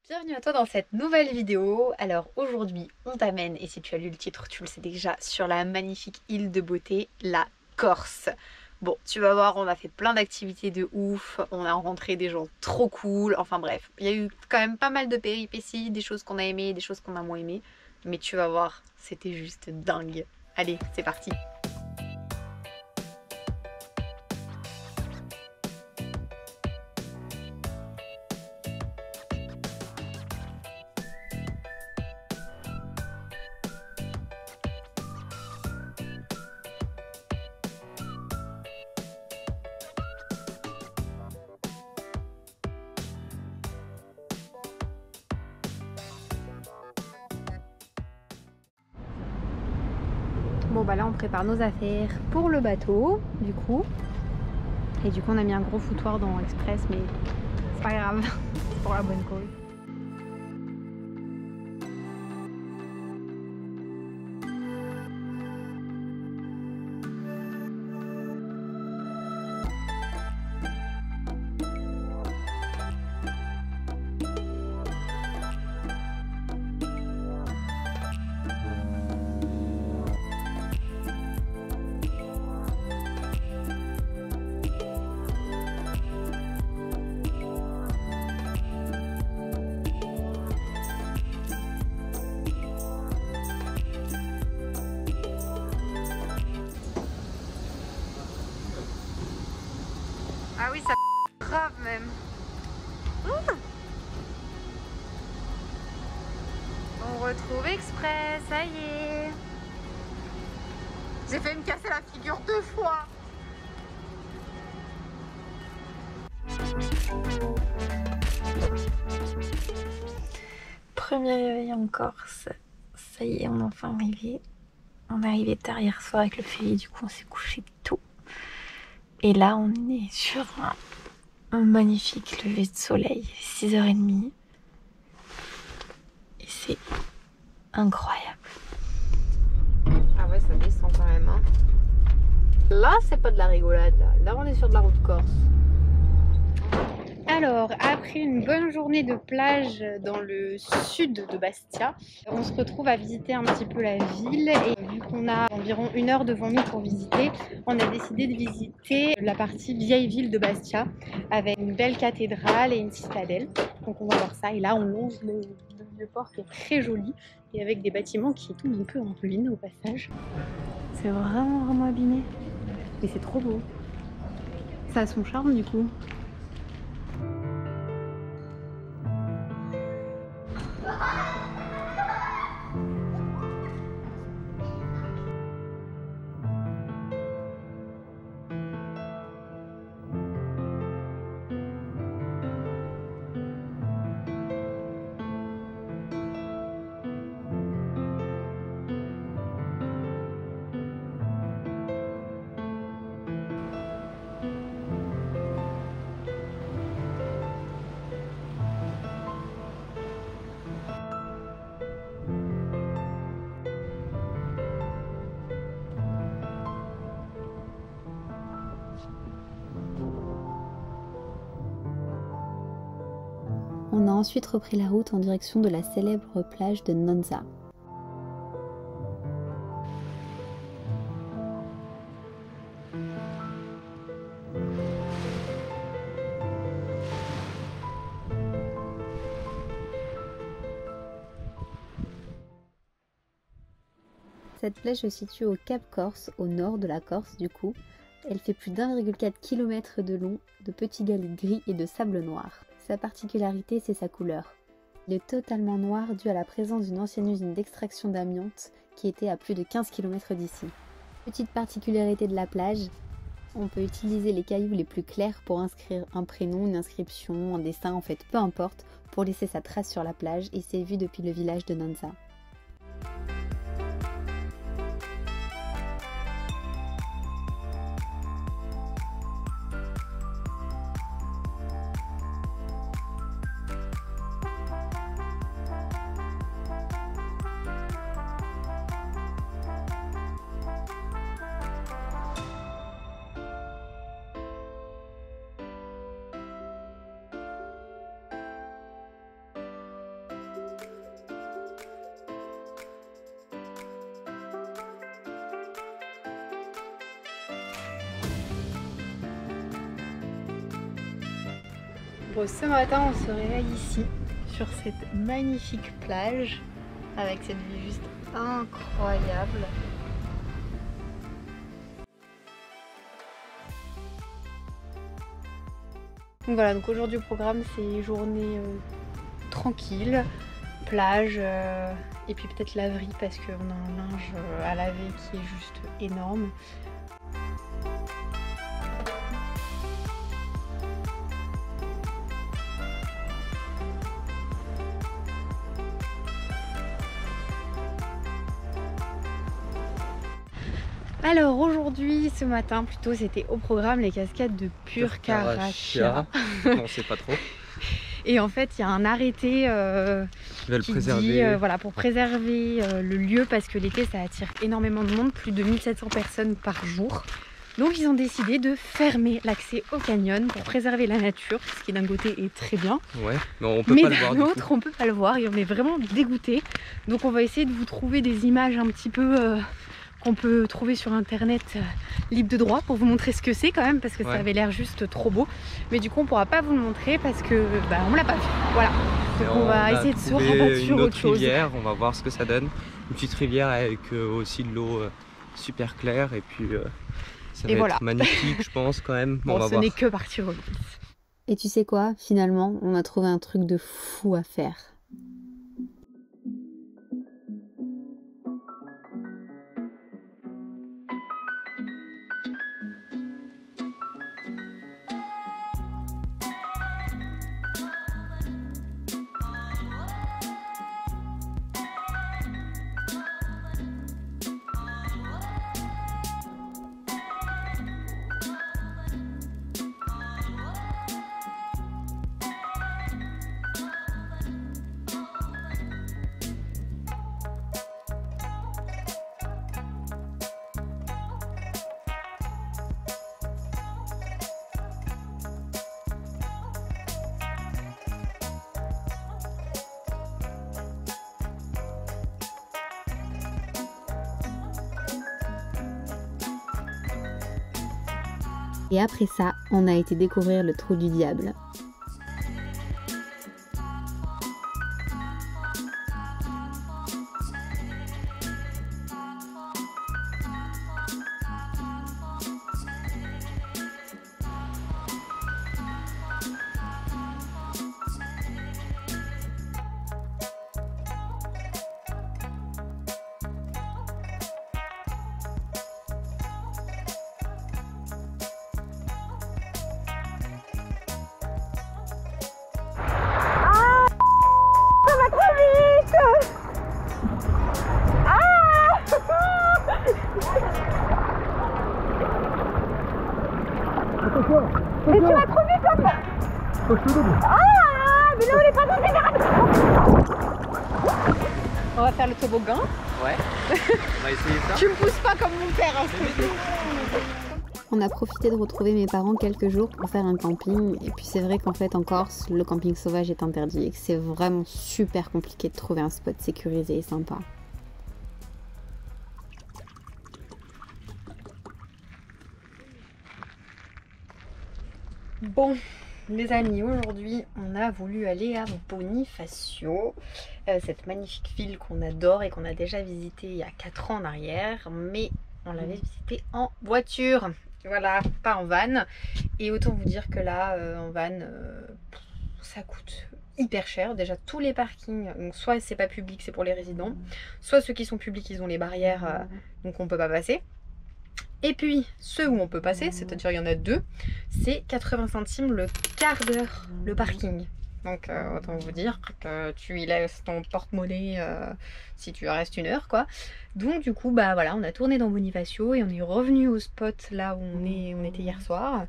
Bienvenue à toi dans cette nouvelle vidéo. Alors aujourd'hui on t'amène, et si tu as lu le titre tu le sais déjà, sur la magnifique île de beauté, la Corse. Bon, tu vas voir, on a fait plein d'activités de ouf, on a rencontré des gens trop cool, enfin bref, il y a eu quand même pas mal de péripéties, des choses qu'on a aimées, des choses qu'on a moins aimées, mais tu vas voir, c'était juste dingue. Allez, c'est parti. Bon bah là on prépare nos affaires pour le bateau du coup. Et du coup on a mis un gros foutoir dans Express, mais c'est pas grave, c'est pour la bonne cause. Ah oui, ça grave même. On retrouve Express, ça y est. J'ai failli me casser la figure 2 fois. Premier réveil en Corse. Ça y est, on est enfin arrivé. On est arrivé tard hier soir avec le ferry, du coup on s'est couché tôt. Et là on est sur un magnifique lever de soleil, 6h30. Et c'est incroyable. Ah ouais, ça descend quand même. Hein. Là, c'est pas de la rigolade. Là, on est sur de la route corse. Alors, après une bonne journée de plage dans le sud de Bastia, on se retrouve à visiter un petit peu la ville. Et vu qu'on a environ 1 heure devant nous pour visiter, on a décidé de visiter la partie vieille ville de Bastia avec une belle cathédrale et une citadelle. Donc on va voir ça. Et là, on longe le port qui est très joli et avec des bâtiments qui tombent un peu en ruine au passage. C'est vraiment abîmé. Mais c'est trop beau. Ça a son charme du coup. On a ensuite repris la route en direction de la célèbre plage de Nonza. Cette plage se situe au Cap Corse, au nord de la Corse du coup. Elle fait plus d'1,4 km de long, de petits galets gris et de sable noir. Sa particularité, c'est sa couleur. Il est totalement noir dû à la présence d'une ancienne usine d'extraction d'amiante qui était à plus de 15 km d'ici. Petite particularité de la plage, on peut utiliser les cailloux les plus clairs pour inscrire un prénom, une inscription, un dessin, en fait peu importe, pour laisser sa trace sur la plage et c'est vu depuis le village de Nonza. Bon, ce matin on se réveille ici, sur cette magnifique plage, avec cette vue juste incroyable. Donc voilà, donc aujourd'hui au programme c'est journée tranquille, plage et puis peut-être laverie parce qu'on a un linge à laver qui est juste énorme. Alors aujourd'hui, ce matin plutôt, c'était au programme les cascades de Purcarachia. On ne sait pas trop. Et en fait, il y a un arrêté qui dit voilà, pour préserver le lieu parce que l'été ça attire énormément de monde, plus de 1700 personnes par jour. Donc ils ont décidé de fermer l'accès au canyon pour préserver la nature, ce qui d'un côté est très bien. Ouais, mais on peut pas le voir. Mais d'un autre, on peut pas le voir et on est vraiment dégoûté. Donc on va essayer de vous trouver des images un petit peu qu'on peut trouver sur internet libre de droit pour vous montrer ce que c'est quand même parce que ça avait l'air juste trop beau. Mais du coup on pourra pas vous le montrer parce que on l'a pas vu. Voilà. Donc on va essayer de se rabattre sur autre chose. Rivière, on va voir ce que ça donne. Une petite rivière avec aussi de l'eau super claire et puis ça va être magnifique je pense quand même. Bon, ce n'est que partie remise. Et tu sais quoi, finalement on a trouvé un truc de fou à faire. Et après ça, on a été découvrir le trou du diable. Mais tu vas trop vite comme... Ah, mais là on est pas dans les... On va faire le toboggan. Ouais. On va essayer ça. Tu me pousses pas comme mon père. Hein, on a profité de retrouver mes parents quelques jours pour faire un camping. Et puis c'est vrai qu'en fait en Corse, le camping sauvage est interdit et que c'est vraiment super compliqué de trouver un spot sécurisé et sympa. Bon, les amis, aujourd'hui on a voulu aller à Bonifacio, cette magnifique ville qu'on adore et qu'on a déjà visitée il y a 4 ans en arrière, mais on l'avait visitée en voiture, voilà, pas en van. Et autant vous dire que là, en van, ça coûte hyper cher. Déjà tous les parkings, donc soit c'est pas public, c'est pour les résidents, soit ceux qui sont publics, ils ont les barrières, donc on peut pas passer. Et puis ceux où on peut passer, c'est-à-dire il y en a 2, c'est 80 centimes le quart d'heure le parking. Donc autant vous dire que tu y laisses ton porte-monnaie si tu restes 1 heure quoi. Donc du coup bah voilà, on a tourné dans Bonifacio et on est revenu au spot là où on était hier soir.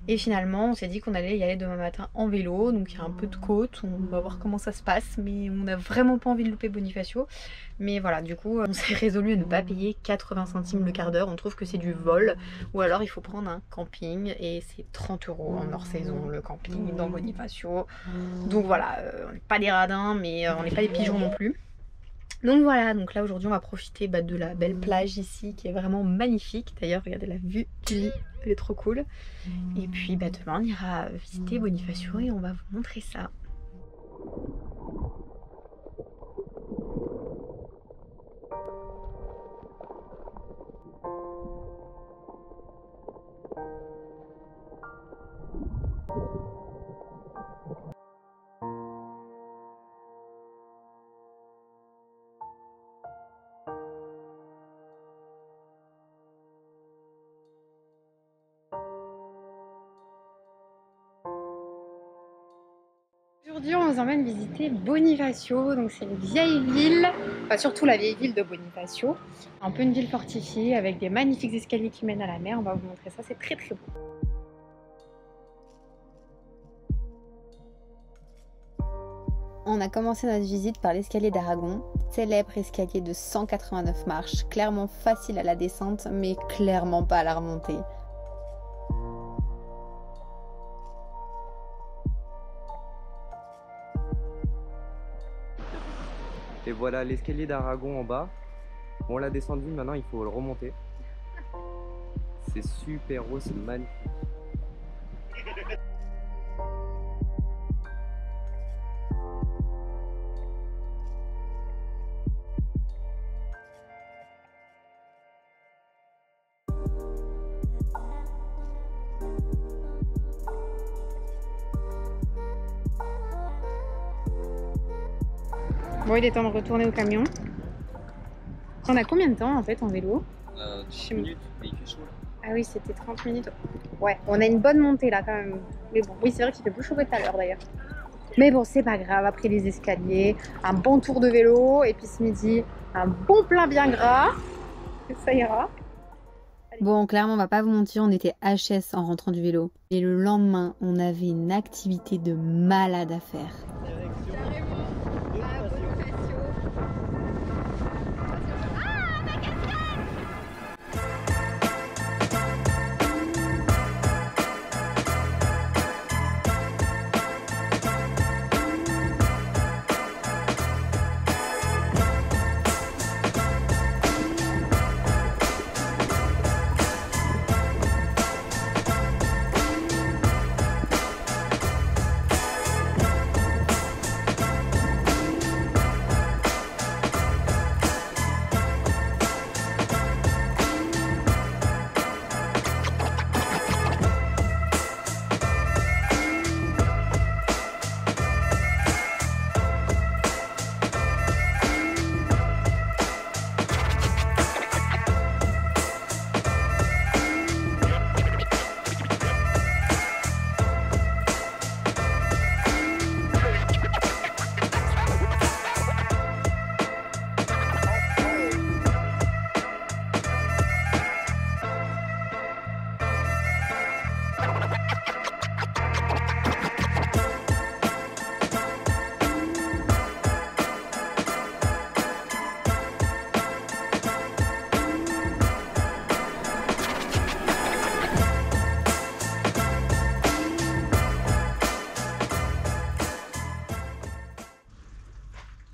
Et finalement on s'est dit qu'on allait y aller demain matin en vélo. Donc il y a un peu de côte, on va voir comment ça se passe. Mais on n'a vraiment pas envie de louper Bonifacio. Mais voilà, du coup on s'est résolu à ne pas payer 80 centimes le quart d'heure. On trouve que c'est du vol. Ou alors il faut prendre un camping et c'est 30 € en hors saison le camping dans Bonifacio. Donc voilà, on n'est pas des radins mais on n'est pas des pigeons non plus. Donc voilà, donc là aujourd'hui on va profiter de la belle plage ici qui est vraiment magnifique. D'ailleurs regardez la vue qui elle est trop cool. Et puis bah, demain on ira visiter Bonifacio et on va vous montrer ça. Aujourd'hui, on vous emmène visiter Bonifacio, donc c'est une vieille ville, enfin surtout la vieille ville de Bonifacio, un peu une ville fortifiée avec des magnifiques escaliers qui mènent à la mer. On va vous montrer ça, c'est très très beau. On a commencé notre visite par l'escalier d'Aragon, célèbre escalier de 189 marches, clairement facile à la descente, mais clairement pas à la remontée. Et voilà l'escalier d'Aragon en bas. On l'a descendu, maintenant il faut le remonter. C'est super haut, c'est magnifique. Bon, il est temps de retourner au camion. On a combien de temps en fait en vélo? 10 minutes, mais il fait chaud là. Ah oui, c'était 30 minutes. Ouais, on a une bonne montée là quand même. Mais bon, oui, c'est vrai qu'il fait plus chaud que tout à l'heure d'ailleurs. Mais bon, c'est pas grave, après les escaliers, un bon tour de vélo, et puis ce midi, un bon plein bien gras. Ça ira. Bon, clairement, on va pas vous mentir, on était HS en rentrant du vélo. Et le lendemain, on avait une activité de malade à faire.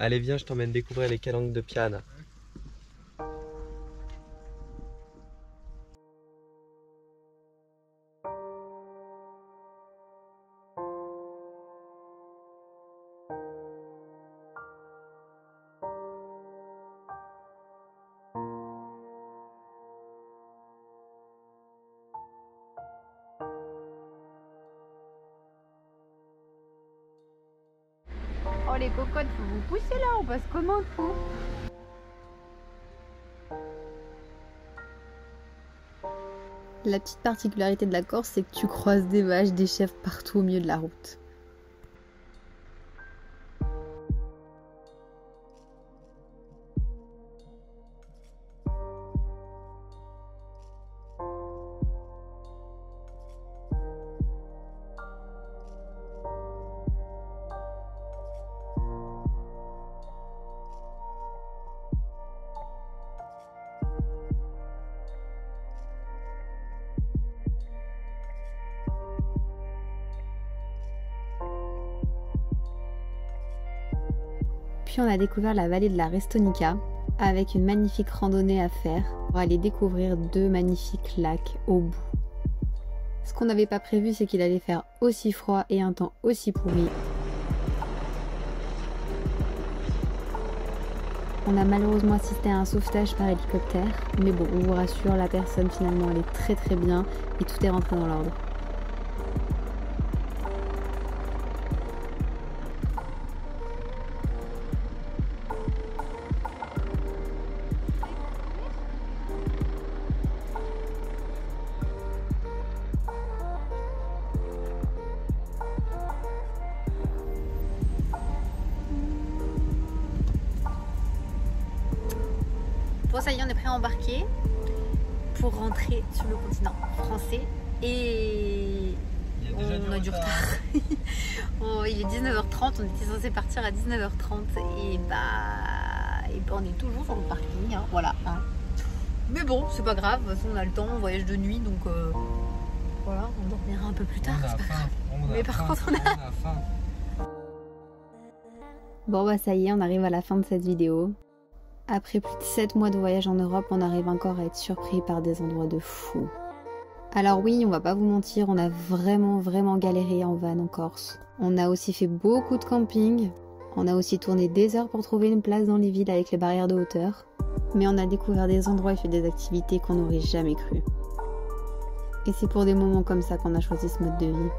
Allez viens, je t'emmène découvrir les calanques de Piana. Oh les cocottes, faut vous pousser là, on passe comment le fou? La petite particularité de la Corse, c'est que tu croises des vaches, des chèvres partout au milieu de la route. Puis on a découvert la vallée de la Restonica avec une magnifique randonnée à faire pour aller découvrir deux magnifiques lacs au bout. Ce qu'on n'avait pas prévu, c'est qu'il allait faire aussi froid et un temps aussi pourri. On a malheureusement assisté à un sauvetage par hélicoptère, mais bon, on vous rassure, la personne finalement elle est très bien et tout est rentré dans l'ordre. Bon, ça y est, on est prêt à embarquer pour rentrer sur le continent français et on a du retard. Il est 19h30, on était censé partir à 19h30 et bah on est toujours sur le parking, hein, voilà. Hein. Mais bon, c'est pas grave, de toute façon on a le temps, on voyage de nuit donc voilà, on dormira un peu plus tard, c'est pas grave. Mais par contre on a faim. Bon bah ça y est, on arrive à la fin de cette vidéo. Après plus de 7 mois de voyage en Europe, on arrive encore à être surpris par des endroits de fou. Alors oui, on va pas vous mentir, on a vraiment galéré en van en Corse. On a aussi fait beaucoup de camping. On a aussi tourné des heures pour trouver une place dans les villes avec les barrières de hauteur. Mais on a découvert des endroits et fait des activités qu'on n'aurait jamais cru. Et c'est pour des moments comme ça qu'on a choisi ce mode de vie.